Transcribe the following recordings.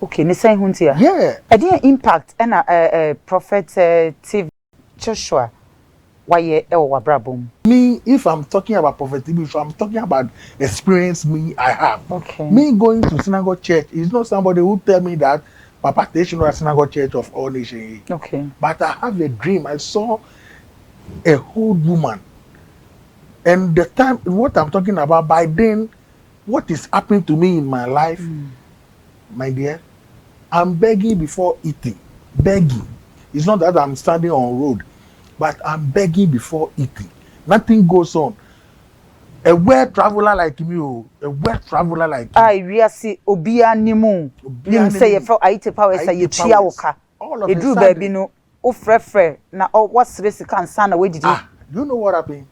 Okay, ni say huntia. Yeah. Any impact and prophet TV Joshua why wabrabum. Me, if I'm talking about prophet TV, if I'm talking about experience I have. Okay. Me going to synagogue church is not somebody who tell me that Papa Station or synagogue church of all nations. Okay. But I have a dream. I saw a old woman. And the time, what I'm talking about, by then, what is happening to me in my life, my dear, I'm begging before eating. Begging. It's not that I'm standing on road, but I'm begging before eating. Nothing goes on. A wet traveler like me, a wet traveler like me. We are see Obia Nimu. Nim say you for Ayitey Powers say you chia woka. All of a a sudden, baby no. O frefre na what's this can sana where did you? You know what happened?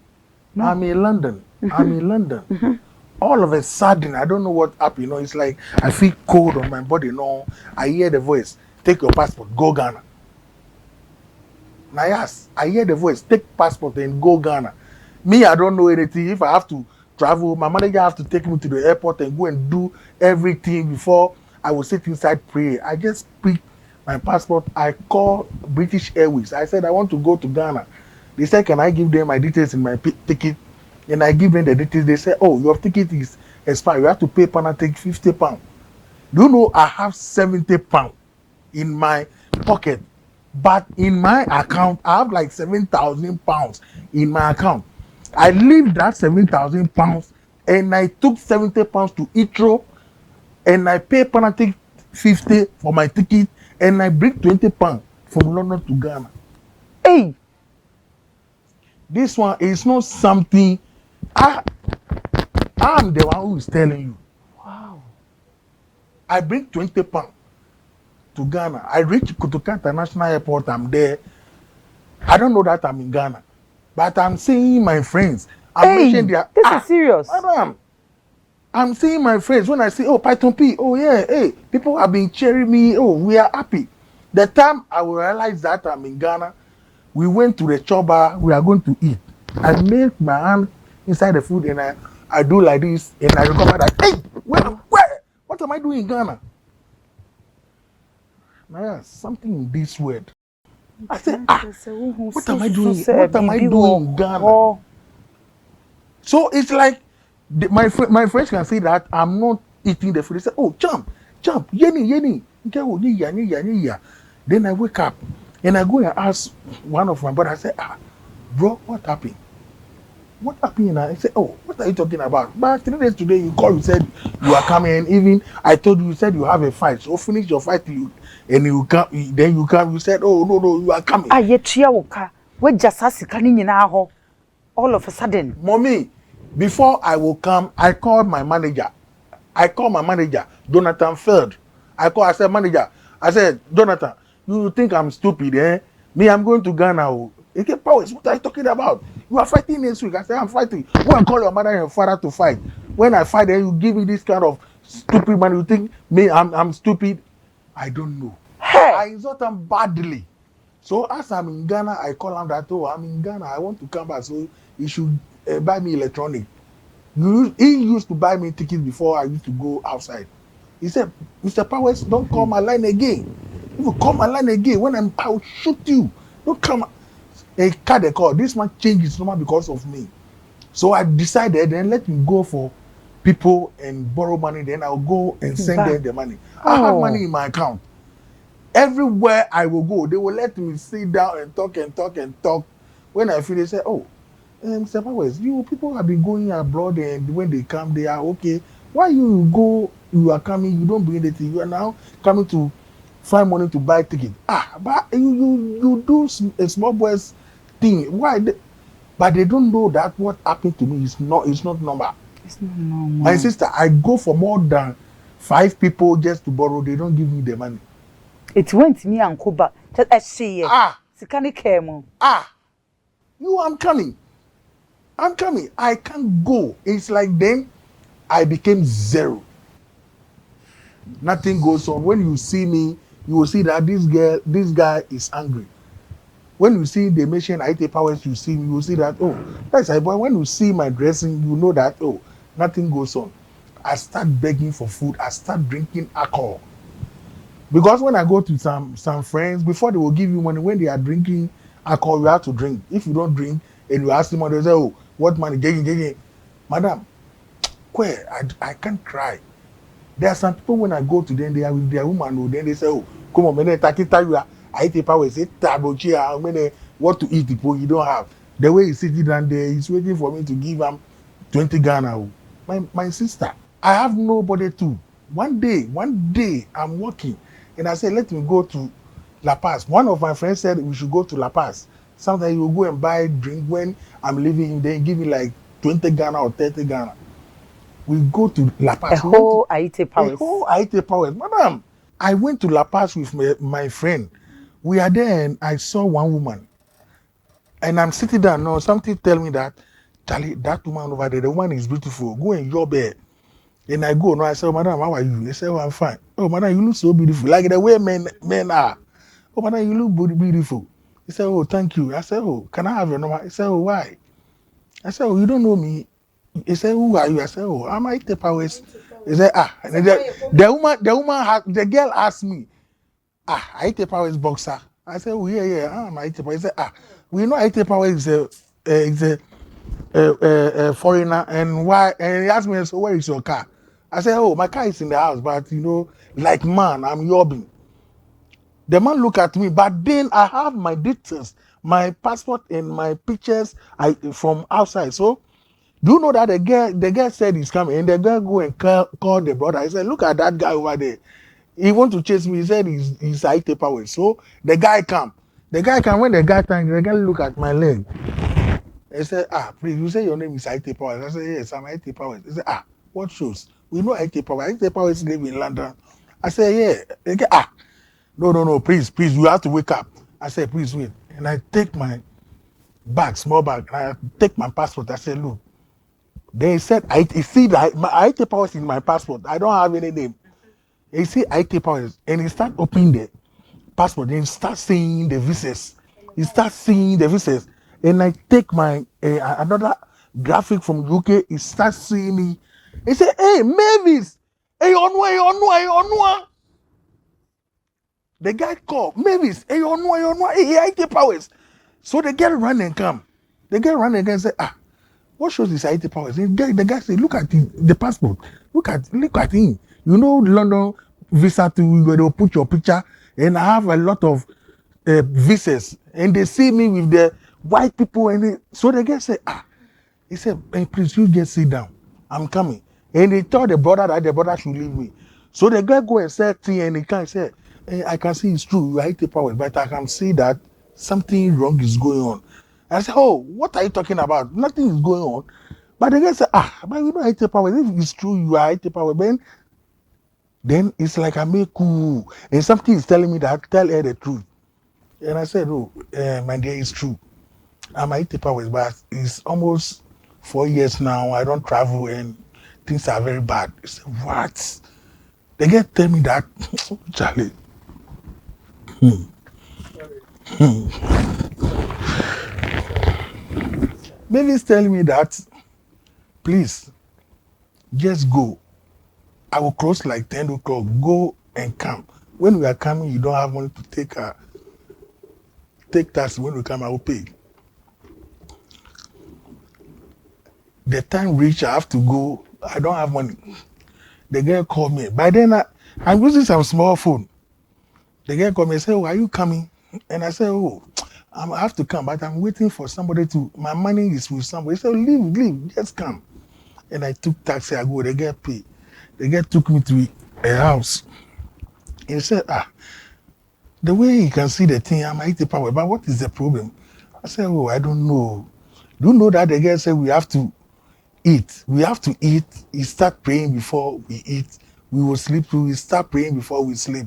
No. I'm in London. I'm in London. All of a sudden, I don't know what happened. You know, it's like I feel cold on my body. No, I hear the voice. Take your passport, go Ghana. Nayas, I hear the voice. Take passport and go Ghana. Me, I don't know anything. If I have to travel, my manager have to take me to the airport and go and do everything before I will sit inside pray. I just pick my passport. I call British Airways. I said I want to go to Ghana. They said, can I give them my details in my ticket? And I give them the details. They say, oh, your ticket is expired. You have to pay penalty £50. Do you know I have £70 in my pocket? But in my account, I have like £7,000 in my account. I leave that £7,000 and I took £70 to Heathrow and I pay penalty 50 for my ticket and I bring £20 from London to Ghana. Hey! This one is not something I'm the one who is telling you. Wow. I bring £20 to Ghana. I reach Kotoka International Airport. I'm there. I don't know that I'm in Ghana, but I'm seeing my friends. This is serious. Madam, I'm seeing my friends. When I say, oh, Python P, oh yeah, hey, people have been cheering me. Oh, we are happy. The time I will realize that I'm in Ghana, we went to the choba. We are going to eat. I make my hand inside the food and I do like this and I recover that. Hey, where? What am I doing in Ghana? Nayas, something in this word. I said, what am I doing? What am I doing in Ghana? So it's like my friends can say that I'm not eating the food. They say, oh, jump, yeni. Then I wake up and I go and ask one of my brothers. I say, bro, what happened? What happened? I said, oh, what are you talking about? But 3 days today, you called, you said you are coming, and even I told you said you have a fight. So finish your fight, you come. Then you come. You said, oh no, you are coming. We just all of a sudden. Mommy, before I will come, I called my manager. Jonathan Feld. I said, manager. I said, Jonathan, you think I'm stupid, eh? Me, I'm going to Ghana. Ayitey Powers, what are you talking about? You are fighting next week. I said, I'm fighting. Go and call your mother and your father to fight. When I fight, then you give me this kind of stupid money. You think me, I'm stupid? I don't know. Hey. I insult them badly. So as I'm in Ghana, I call him that, oh, I'm in Ghana. I want to come back. So he should buy me electronic. He used to buy me tickets before I used to go outside. He said, Mr. Powers, don't call my line again. If you call my line again, I will shoot you. Don't come. They cut the call. This man changed his number because of me. So I decided, then let me go for people and borrow money. Then I'll go and send them the money. I have money in my account. Everywhere I will go, they will let me sit down and talk. When I finish, they say, oh, Mr. Powers, you people have been going abroad, and when they come, they are okay. Why you go, you are coming, you don't bring anything. You are now coming to find money to buy ticket. But you do a small boys thing. Why? But they don't know that what happened to me is not normal. It's not normal. My sister, I go for more than 5 people just to borrow. They don't give me the money. It went me and Kuba. Just a see. Sikani kemo. I'm coming. I can't go. It's like then I became zero. Nothing goes on. When you see me, you will see that this guy is angry. When you see the mention Ayitey Powers, you will see that, oh, that's a boy. When you see my dressing, you know that, oh, nothing goes on. I start begging for food. I start drinking alcohol. Because when I go to some friends, before they will give you money, when they are drinking alcohol, you have to drink. If you don't drink and you ask them, they say, "Oh, what money? Getting, madam, where I can't cry." There are some people when I go to them, they are with their woman, oh, then they say, "Oh, come on, man, you are Ayitey Powers, say tabochi, how many what to eat people you don't have." The way he's sitting down there, he's waiting for me to give him 20 Ghana. Oh. My sister, I have nobody to. One day, I'm working, and I said, let me go to La Paz. One of my friends said we should go to La Paz. Sometimes you will go and buy drink when I'm leaving, then give me like 20 Ghana or 30 Ghana. We go to La Paz. A whole Ayitey A Powers. whole Ayitey Powers. Madam, I went to La Paz with my friend. We are there and I saw one woman. And I'm sitting down now. Something tell me that, Charlie, that woman over there, the woman is beautiful. Go and job there. And I go, no, I said, oh, madam, how are you? They say, oh, I'm fine. Oh, madam, you look so beautiful. Like the way men are. Oh, madam, you look beautiful. He said, oh, thank you. I said, oh, can I have your number? He said, oh, why? I said, oh, you don't know me. He said, who are you? I said, oh, I'm Ayitey Powers. He said, ah. And the girl asked me, ah, Ayitey Powers boxer. I said, oh, yeah, I'm Ayitey Powers. He said, ah, we know Ayitey Powers is a foreigner, and why? And he asked me, so where is your car? I said, oh, my car is in the house, but like man, I'm yobbing. The man look at me, but then I have my details, my passport and my pictures from outside. So do you know that the girl said he's coming, and the girl go and call the brother. I said, look at that guy over there. He want to chase me. He said he's Ayitey Powers. So the guy come. When the guy comes, the guy look at my leg. He said, ah, please, you say your name is Ayitey Powers. I said, yes, I'm Ayitey Powers. He said, ah, what shows? We know Ayitey Powers. Ayitey Powers live in London. I said, yeah. He said, ah, no, please, you have to wake up. I said, please wait. And I take my bag, small bag, and I take my passport. I said, look. They said, you see that my Ayitey Powers in my passport. I don't have any name. You see Ayitey Powers, and he start opening the passport, and he start seeing the visas. And I take my another graphic from UK. He start seeing me. He said, "Hey, Mavis, hey, onwa." The guy called Mavis, hey, onwa, hey, Ayitey Powers. So the girl run and come. The girl run and come and say, ah. What shows is Ayitey Powers? The guy said, look at the passport. Look at him. You know, London visa where they'll put your picture. And I have a lot of visas. And they see me with the white people. So the guy said, ah. He said, hey, please, you just sit down. I'm coming. And he told the brother that the brother should leave me. So the guy go and say thing, and he can say, hey, I can see it's true. You are Ayitey Powers, but I can see that something wrong is going on. I said, oh, what are you talking about? Nothing is going on. But the guy said, ah, but you know Ayitey Powers. If it's true, you are Ayitey Powers. Then it's like I make cool. And something is telling me that tell her the truth. And I said, oh, my dear, it's true. I'm Ayitey Powers, but it's almost 4 years now. I don't travel and things are very bad. He said, what? The guy tell me that, Charlie. Maybe he's telling me that, please, just go. I will close like 10 o'clock. Go and come. When we are coming, you don't have money to take taxi. When we come, I will pay. The time reach, I have to go. I don't have money. The girl called me. By then, I'm using some small phone. The girl called me and said, oh, are you coming? And I said, oh, I have to come, but I'm waiting for somebody my money is with somebody. He said, leave, just come. And I took taxi, I go, the girl paid. The girl took me to a house. He said, the way you can see the thing, I'm Ayitey Power, but what is the problem? I said, oh, I don't know. Do you know that the girl said we have to eat? We have to eat. We start praying before we eat. We will sleep. We start praying before we sleep.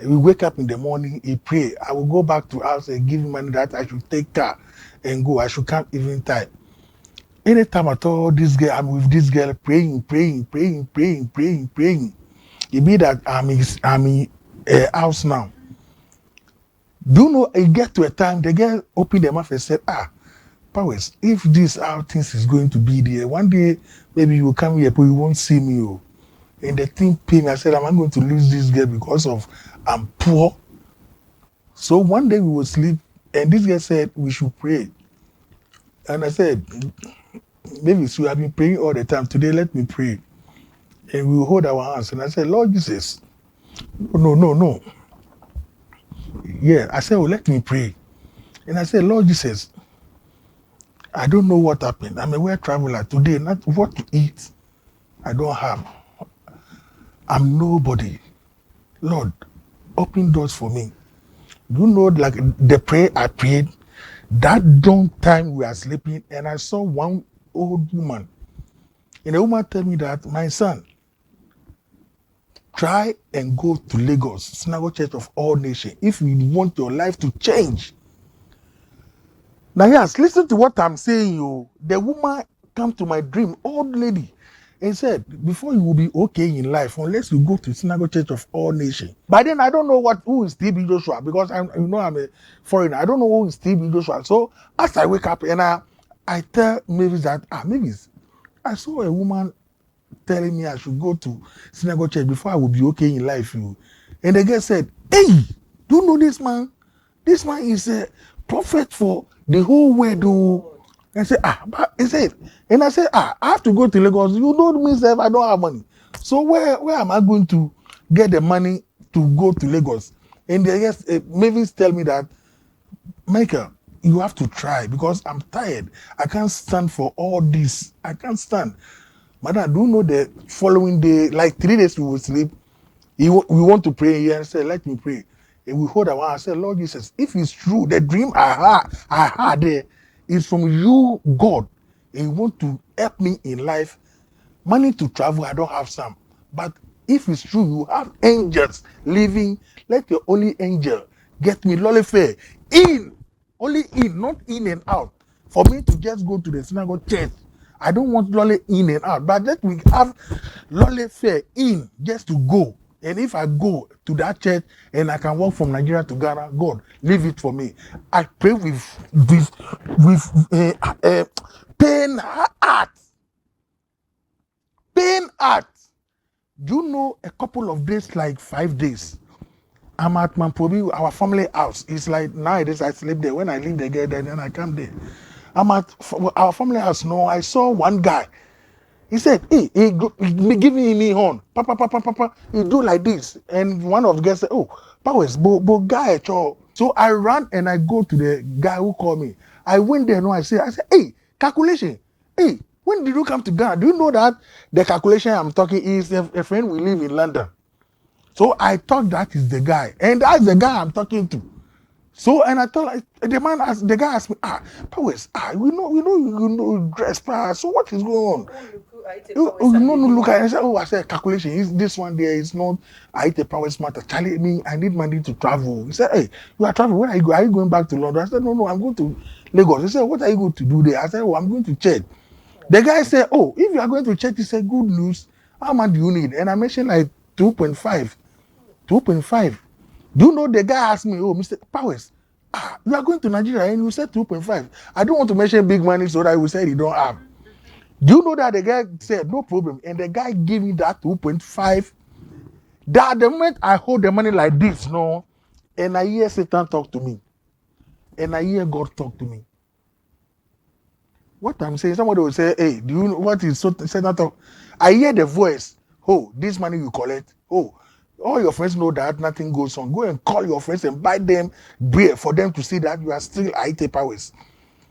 We wake up in the morning, he pray. I will go back to house and give him money that I should take car and go. I should come evening time. Anytime at all, I'm with this girl praying. It be that I'm in house now. Do you know, it get to a time, the girl opened the mouth and said, Powers, if how things is going to be there, one day, maybe you will come here, but you won't see me. Oh. And the thing paid me. I said, am I going to lose this girl because of I'm poor? So one day we would sleep, and this girl said we should pray. And I said, maybe so I've been praying all the time. Today, let me pray. And we will hold our hands. And I said, Lord Jesus, no. Yeah, I said, let me pray. And I said, Lord Jesus, I don't know what happened. I'm a world traveler today. Not what to eat, I don't have. I'm nobody. Lord, open doors for me. You know, like the prayer I prayed, that dawn time we are sleeping, and I saw one old woman. And the woman told me that, my son, try and go to Lagos, Synagogue Church of All Nations, if you want your life to change. Nayas, listen to what I'm saying, you. The woman come to my dream, old lady, and said, before you will be okay in life, unless you go to Synagogue Church of All Nations. By then, I don't know who is TB Joshua, because I'm a foreigner. I don't know who is TB Joshua. So as I wake up and I tell Mavis that, Mavis, I saw a woman telling me I should go to Synagogue Church before I will be okay in life. You. And the girl said, hey, do you know this man? This man is a prophet for the whole world. I said, but he said, and I said, I have to go to Lagos. You know me, sir, I don't have money. So where am I going to get the money to go to Lagos? And the yes, Mavis tell me that, Michael, you have to try because I'm tired. I can't stand for all this. I can't stand. Madam, do you know the following day, like 3 days we will sleep. We want to pray here and say, let me pray. And we hold our hand and say, Lord Jesus, if it's true, the dream I had there is from you, God, and you want to help me in life. Money to travel, I don't have some. But if it's true, you have angels living, let your only angel get me lolly fare in, only in, not in and out. For me to just go to the synagogue church. I don't want lolly in and out, but let me have lolly fare in just to go. And if I go to that church and I can walk from Nigeria to Ghana, God, leave it for me. I pray with pain heart. Pain heart. Do you know a couple of days, like 5 days, I'm at Mampobi, our family house. It's like nowadays I sleep there. When I leave the gate, then I come there. I'm at our family house. No, I saw one guy. He said, hey, he giving me horn. Papa. He do like this. And one of the guys said, oh, Powers, but guy, cho. So I ran and I go to the guy who called me. I went there, I said, hey, calculation. Hey, when did you come to Ghana? Do you know that the calculation I'm talking is a friend we live in London? So I thought that is the guy. And that's the guy I'm talking to. So, and I thought, the guy asked me, Powers, we know, dress, so what is going on? Look at it. I said, calculation, is this one there is not Ayitey Powers matter. Charlie, I need money to travel. He said, hey, you are traveling, where are you going? Are you going back to London? I said, no, I'm going to Lagos. He said, what are you going to do there? I said, I'm going to church. The guy said, oh, if you are going to church, he said, good news, how much do you need? And I mentioned like 2.5. Do you know the guy asked me, oh, Mr. Powers, you are going to Nigeria and you said 2.5. I don't want to mention big money so that you said you don't have. Do you know that the guy said, no problem, and the guy gave me that 2.5. That the moment I hold the money like this, no, and I hear Satan talk to me, and I hear God talk to me. What I'm saying, somebody will say, hey, do you know what is Satan talk? I hear the voice, oh, this money you collect, oh, all your friends know that nothing goes on. Go and call your friends and buy them beer for them to see that you are still Ayitey Powers.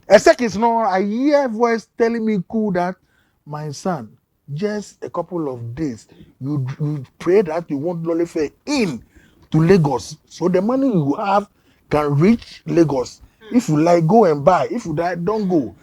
A second, no, I hear a voice telling me, cool, that my son, just a couple of days, you pray that you want lolly fare in to Lagos. So the money you have can reach Lagos. If you like, go and buy. If you like, don't go.